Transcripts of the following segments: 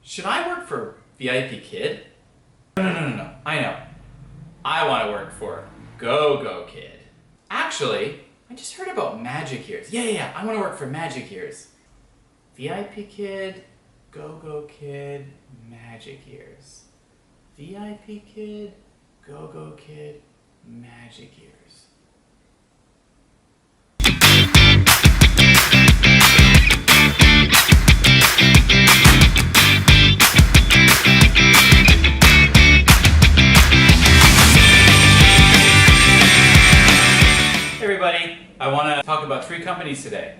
Should I work for VIPKid? No. I know. I want to work for Gogokid. Actually, I just heard about Magic Years. Yeah. I want to work for Magic Years. VIPKid, Gogokid, Magic Years. VIPKid, Gogokid, Magic Years. I want to talk about 3 companies today.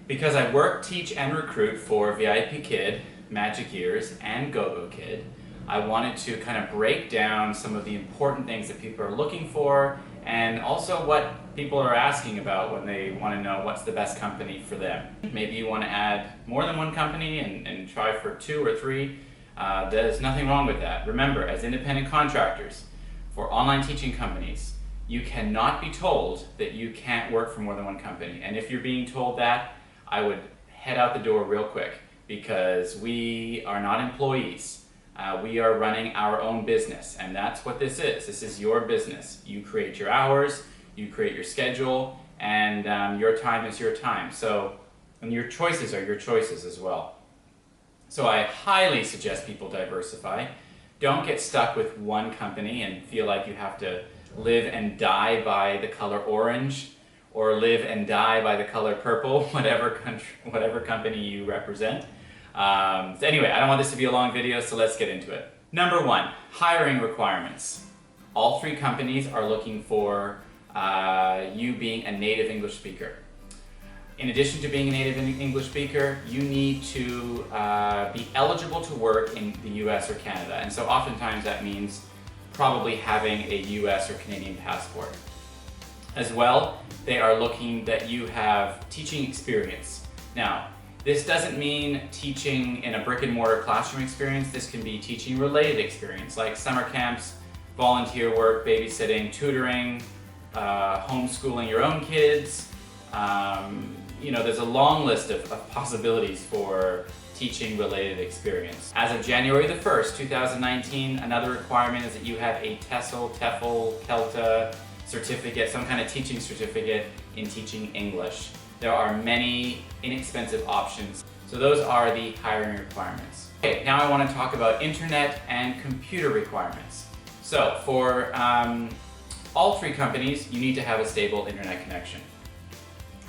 Because I work, teach, and recruit for VIPKid, Magic Years, and Gogokid, I wanted to kind of break down some of the important things that people are looking for and also what people are asking about when they want to know what's the best company for them. Maybe you want to add more than one company and try for 2 or 3. There's nothing wrong with that. Remember, as independent contractors for online teaching companies, you cannot be told that you can't work for more than one company. And if you're being told that, I would head out the door real quick, because we are not employees. We are running our own business, and that's what this is. This is your business. You create your hours, you create your schedule, and your time is your time. So, and your choices are your choices as well. So I highly suggest people diversify. Don't get stuck with one company and feel like you have to live and die by the color orange, or live and die by the color purple, whatever company you represent. So anyway, I don't want this to be a long video, so let's get into it. Number 1, hiring requirements. All 3 companies are looking for you being a native English speaker. In addition to being a native English speaker, you need to be eligible to work in the US or Canada. And so oftentimes that means probably having a US or Canadian passport. As well, they are looking that you have teaching experience. Now, this doesn't mean teaching in a brick and mortar classroom experience. This can be teaching related experience, like summer camps, volunteer work, babysitting, tutoring, homeschooling your own kids. There's a long list of possibilities for teaching related experience. As of January the 1st, 2019, another requirement is that you have a TESOL, TEFL, CELTA certificate, some kind of teaching certificate in teaching English. There are many inexpensive options. So those are the hiring requirements. Okay, now I want to talk about internet and computer requirements. So for all 3 companies, you need to have a stable internet connection.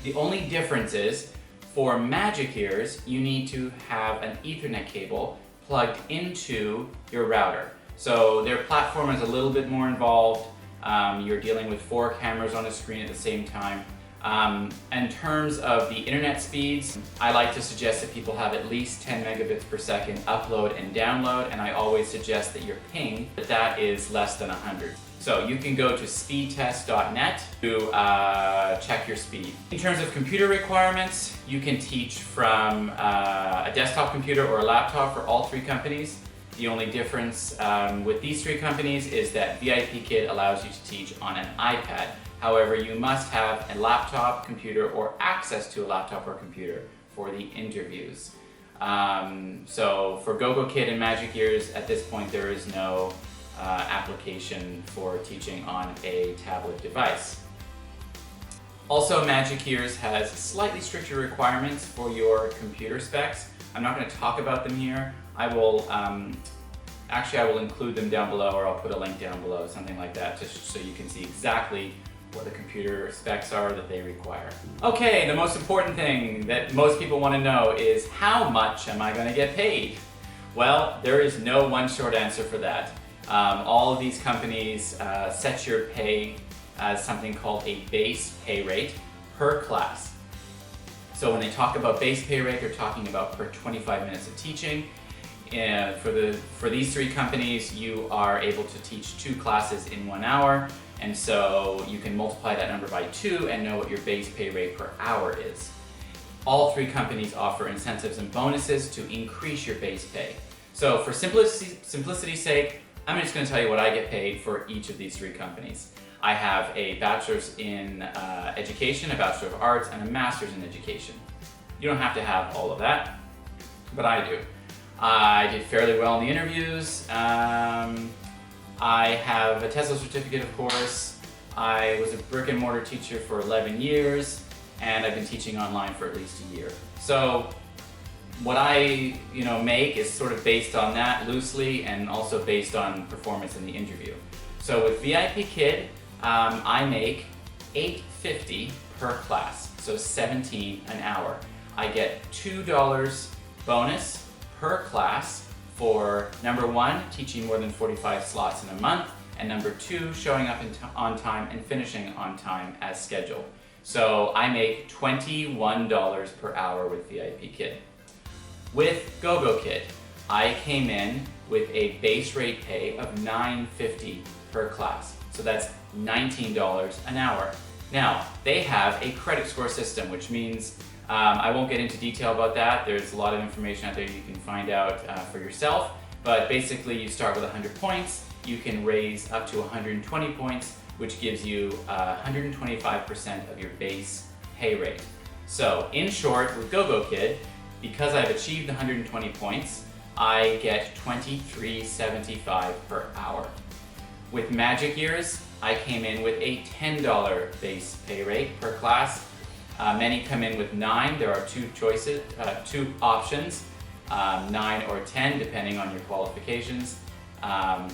The only difference is, for Magic Years, you need to have an Ethernet cable plugged into your router. So their platform is a little bit more involved. You're dealing with 4 cameras on a screen at the same time. In terms of the internet speeds, I like to suggest that people have at least 10 megabits per second upload and download, and I always suggest that your ping, that is less than 100. So you can go to speedtest.net to check your speed. In terms of computer requirements, you can teach from a desktop computer or a laptop for all 3 companies. The only difference with these 3 companies is that VIPKid allows you to teach on an iPad. However, you must have a laptop, computer, or access to a laptop or computer for the interviews. So for Gogokid and Magic Years, at this point there is no application for teaching on a tablet device. Also, Magic Years has slightly stricter requirements for your computer specs. I'm not going to talk about them here. I will include them down below, or I'll put a link down below, something like that, just so you can see exactly what the computer specs are that they require. Okay, the most important thing that most people want to know is, how much am I going to get paid? Well, there is no one short answer for that. All of these companies set your pay as something called a base pay rate per class. So when they talk about base pay rate, they're talking about per 25 minutes of teaching. For these 3 companies, you are able to teach 2 classes in 1 hour, and so you can multiply that number by 2 and know what your base pay rate per hour is. All 3 companies offer incentives and bonuses to increase your base pay. So for simplicity's sake, I'm just going to tell you what I get paid for each of these 3 companies. I have a bachelor's in education, a bachelor of arts, and a master's in education. You don't have to have all of that, but I do. I did fairly well in the interviews. I have a TESOL certificate, of course. I was a brick and mortar teacher for 11 years, and I've been teaching online for at least a year. So what I make is sort of based on that loosely, and also based on performance in the interview. So with VIPKid, I make $8.50 per class, so $17 an hour. I get $2 bonus per class for number 1, teaching more than 45 slots in a month, and number 2, showing up on time and finishing on time as scheduled. So I make $21 per hour with VIPKid. With Gogokid, I came in with a base rate pay of $9.50 per class. So that's $19 an hour. Now, they have a credit score system, which means I won't get into detail about that. There's a lot of information out there you can find out for yourself. But basically, you start with 100 points. You can raise up to 120 points, which gives you 125% of your base pay rate. So, in short, with Gogokid, because I've achieved 120 points, I get $23.75 per hour. With Magic Years, I came in with a $10 base pay rate per class. Many come in with 9. There are two options, 9 or 10, depending on your qualifications.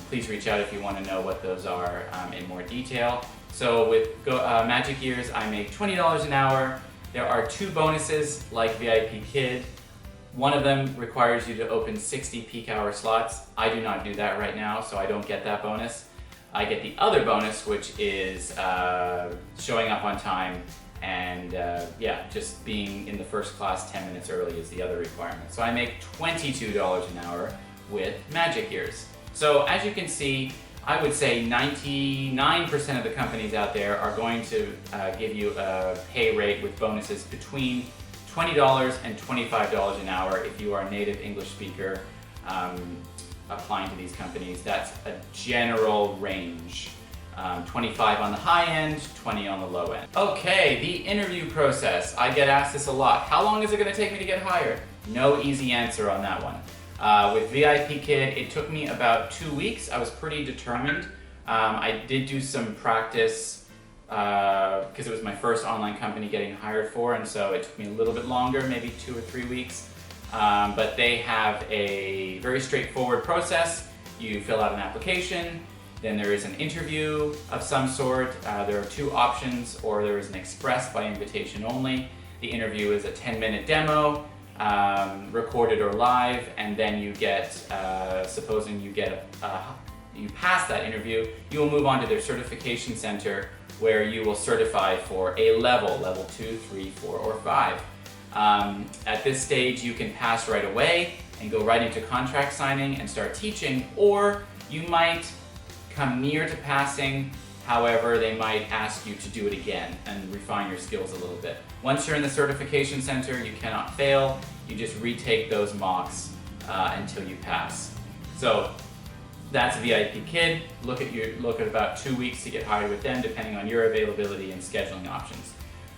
Please reach out if you want to know what those are in more detail. So with Magic Years, I make $20 an hour. There are 2 bonuses like VIPKid. One of them requires you to open 60 peak hour slots. I do not do that right now, so I don't get that bonus. I get the other bonus, which is showing up on time, and just being in the first class 10 minutes early is the other requirement. So I make $22 an hour with Magic Years. So as you can see, I would say 99% of the companies out there are going to give you a pay rate with bonuses between $20 and $25 an hour if you are a native English speaker applying to these companies. That's a general range. 25 on the high end, 20 on the low end. Okay, the interview process. I get asked this a lot. How long is it going to take me to get hired? No easy answer on that one. With VIPKid, it took me about 2 weeks. I was pretty determined. I did do some practice because it was my first online company getting hired for, and so it took me a little bit longer, maybe 2 or 3 weeks. But they have a very straightforward process. You fill out an application, then there is an interview of some sort. There are 2 options, or there is an express by invitation only. The interview is a 10-minute demo, recorded or live, and then you get, supposing you pass that interview, you will move on to their certification center, where you will certify for a level 2, 3, 4, or 5. At this stage, you can pass right away and go right into contract signing and start teaching, or you might come near to passing. However, they might ask you to do it again and refine your skills a little bit. Once you're in the certification center, you cannot fail. You just retake those mocks until you pass. So that's VIPKid. Look at about 2 weeks to get hired with them, depending on your availability and scheduling options.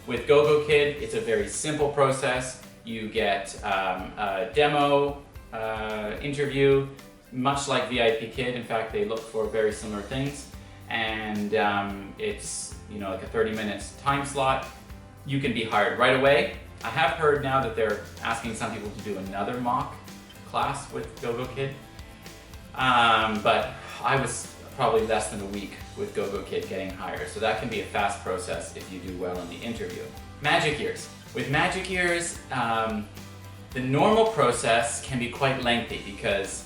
With Gogokid, it's a very simple process. You get a demo interview, much like VIPKid. In fact, they look for very similar things. And it's like a 30 minutes time slot. You can be hired right away. I have heard now that they're asking some people to do another mock class with Gogokid. But I was probably less than a week with Gogokid getting hired, so that can be a fast process if you do well in the interview. Magic Years. With Magic Years, the normal process can be quite lengthy because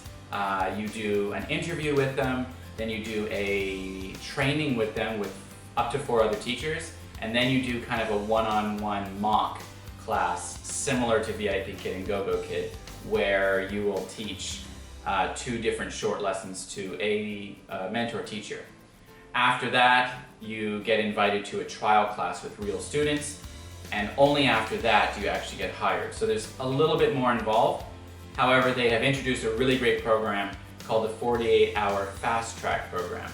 you do an interview with them, then you do a training with them with up to 4 other teachers, and then you do kind of a one-on-one mock class similar to VIPKid and Gogokid, where you will teach 2 different short lessons to a mentor teacher. After that, you get invited to a trial class with real students, and only after that do you actually get hired. So there's a little bit more involved. However, they have introduced a really great program called the 48-hour Fast Track program.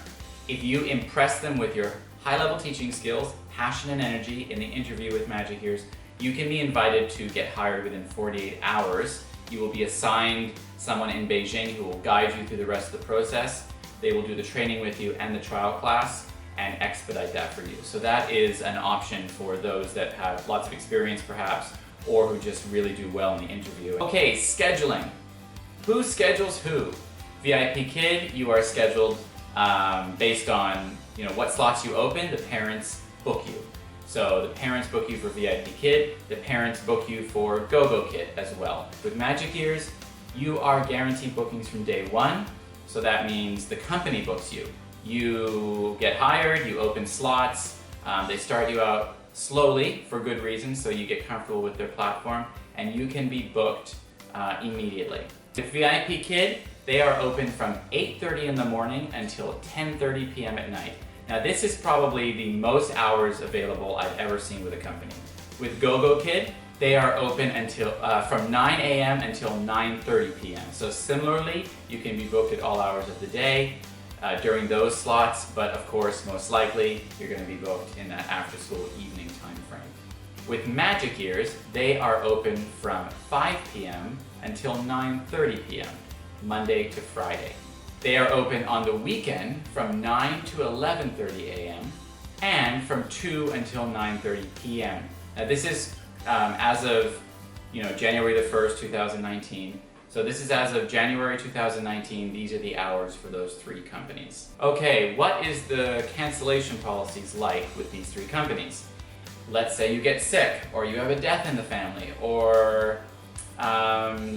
If you impress them with your high-level teaching skills, passion and energy in the interview with Magic Years, you can be invited to get hired within 48 hours. You will be assigned someone in Beijing who will guide you through the rest of the process. They will do the training with you and the trial class and expedite that for you. So that is an option for those that have lots of experience perhaps, or who just really do well in the interview. Okay, scheduling. Who schedules who? VIPKid, you are scheduled based on what slots you open. The parents book you. So the parents book you for VIPKid, the parents book you for Gogokid as well. With Magic Ears, you are guaranteed bookings from day one, so that means the company books you. You get hired, you open slots, they start you out slowly for good reasons, so you get comfortable with their platform, and you can be booked immediately. With VIPKid, they are open from 8:30 in the morning until 10:30 p.m. at night. Now this is probably the most hours available I've ever seen with a company. With Gogokid, they are open until from 9 a.m. until 9:30 p.m. So similarly, you can be booked at all hours of the day during those slots, but of course, most likely, you're going to be booked in that after-school evening time frame. With Magic Ears, they are open from 5 p.m. until 9:30 p.m., Monday to Friday. They are open on the weekend from 9 to 11:30 a.m. and from 2 until 9:30 p.m. Now this is as of January the 1st, 2019. So this is as of January 2019. These are the hours for those three companies. Okay, what is the cancellation policies like with these three companies? Let's say you get sick, or you have a death in the family, or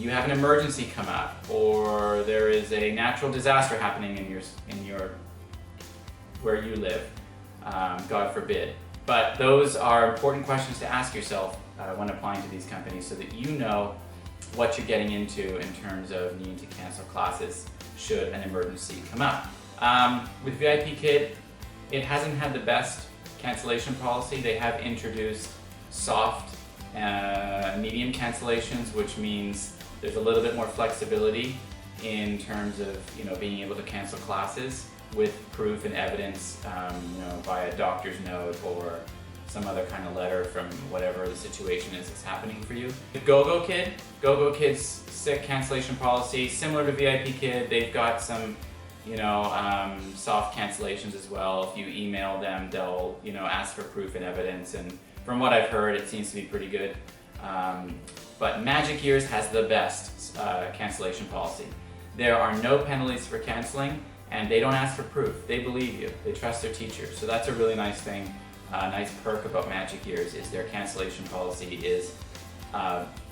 you have an emergency come up, or there is a natural disaster happening in your where you live, God forbid. But those are important questions to ask yourself when applying to these companies, so that you know what you're getting into in terms of needing to cancel classes should an emergency come up. With VIPKid, it hasn't had the best cancellation policy. They have introduced soft medium cancellations, which means there's a little bit more flexibility in terms of being able to cancel classes with proof and evidence, via doctor's note or some other kind of letter from whatever the situation is that's happening for you. With Gogokid's sick cancellation policy, similar to VIPKid, they've got some soft cancellations as well. If you email them, they'll ask for proof and evidence, and from what I've heard, it seems to be pretty good. But Magic Ears has the best cancellation policy. There are no penalties for canceling, and they don't ask for proof. They believe you. They trust their teachers. So that's a really nice thing. Nice perk about Magic Ears is their cancellation policy is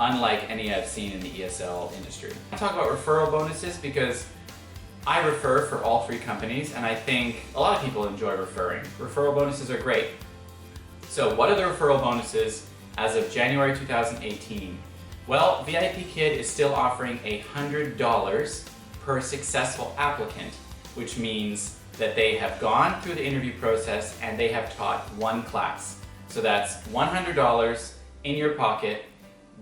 unlike any I've seen in the ESL industry. I talk about referral bonuses because I refer for all three companies, and I think a lot of people enjoy referring. Referral bonuses are great. So what are the referral bonuses as of January 2018? Well, VIPKid is still offering $100 per successful applicant, which means that they have gone through the interview process and they have taught one class. So that's $100 in your pocket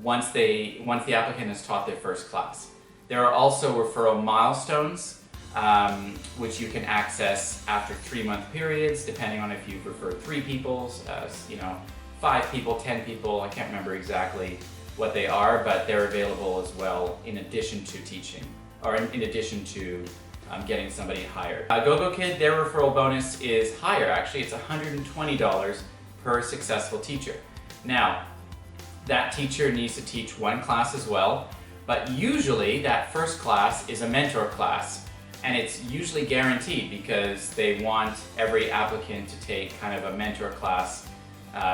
once the applicant has taught their first class. There are also referral milestones, which you can access after 3-month periods, depending on if you've referred 3 people, 5 people, 10 people. I can't remember exactly what they are, but they're available as well in addition to teaching, or in addition to getting somebody hired. Gogokid, their referral bonus is higher actually. It's $120 per successful teacher. Now, that teacher needs to teach one class as well, but usually that first class is a mentor class, and it's usually guaranteed because they want every applicant to take kind of a mentor class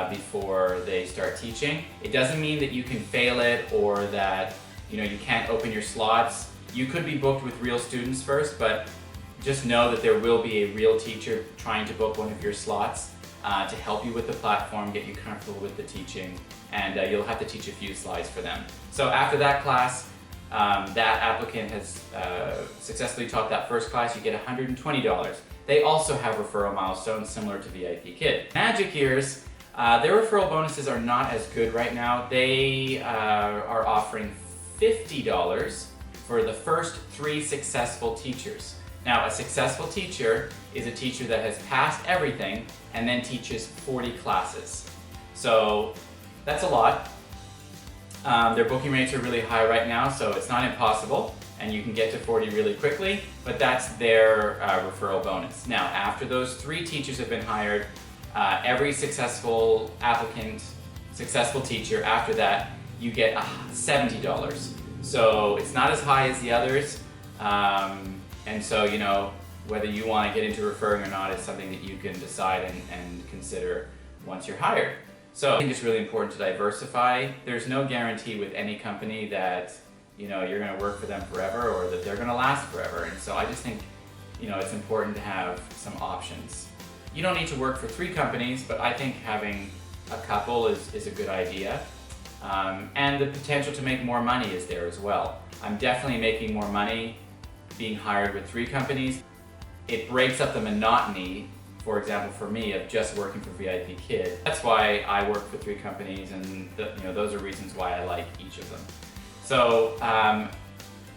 before they start teaching. It doesn't mean that you can fail it or that you can't open your slots. You could be booked with real students first, but just know that there will be a real teacher trying to book one of your slots to help you with the platform, get you comfortable with the teaching, and you'll have to teach a few slides for them. So after that class, that applicant has successfully taught that first class, you get $120. They also have referral milestones similar to VIPKid. Magic Ears, their referral bonuses are not as good right now. They are offering $50 for the first 3 successful teachers. Now, a successful teacher is a teacher that has passed everything and then teaches 40 classes. So that's a lot. Their booking rates are really high right now, so it's not impossible, and you can get to 40 really quickly, but that's their referral bonus. Now, after those 3 teachers have been hired, every successful applicant, successful teacher, after that, you get $70. So it's not as high as the others, and so, you know, whether you want to get into referring or not is something that you can decide and consider once you're hired. So I think it's really important to diversify. There's no guarantee with any company that, you know, you're going to work for them forever or that they're going to last forever. And so I just think, you know, it's important to have some options. You don't need to work for 3 companies, but I think having a couple is a good idea. And the potential to make more money is there as well. I'm definitely making more money being hired with 3 companies. It breaks up the monotony, for example, for me, of just working for VIPKid. That's why I work for 3 companies, and you know, those are reasons why I like each of them. So,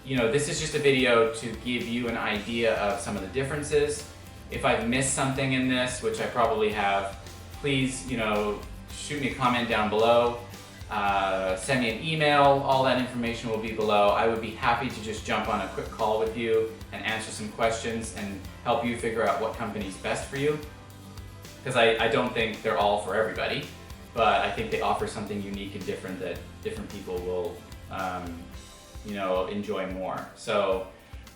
you know, this is just a video to give you an idea of some of the differences. If I've missed something in this, which I probably have, please, you know, shoot me a comment down below. Send me an email, all that information will be below. I would be happy to just jump on a quick call with you and answer some questions and help you figure out what company is best for you. Because I don't think they're all for everybody, but I think they offer something unique and different that different people will you know, enjoy more. So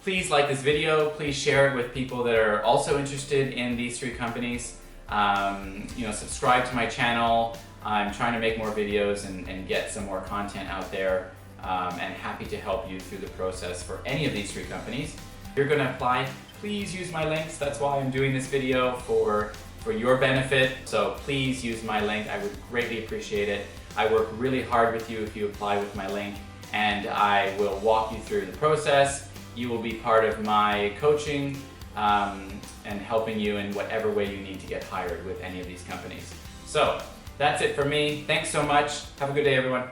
please like this video, please share it with people that are also interested in these 3 companies. You know, subscribe to my channel. I'm trying to make more videos and get some more content out there, and happy to help you through the process for any of these 3 companies. If you're going to apply, please use my links. That's why I'm doing this video, for your benefit. So please use my link. I would greatly appreciate it. I work really hard with you if you apply with my link, and I will walk you through the process. You will be part of my coaching and helping you in whatever way you need to get hired with any of these companies. So that's it for me. Thanks so much. Have a good day, everyone.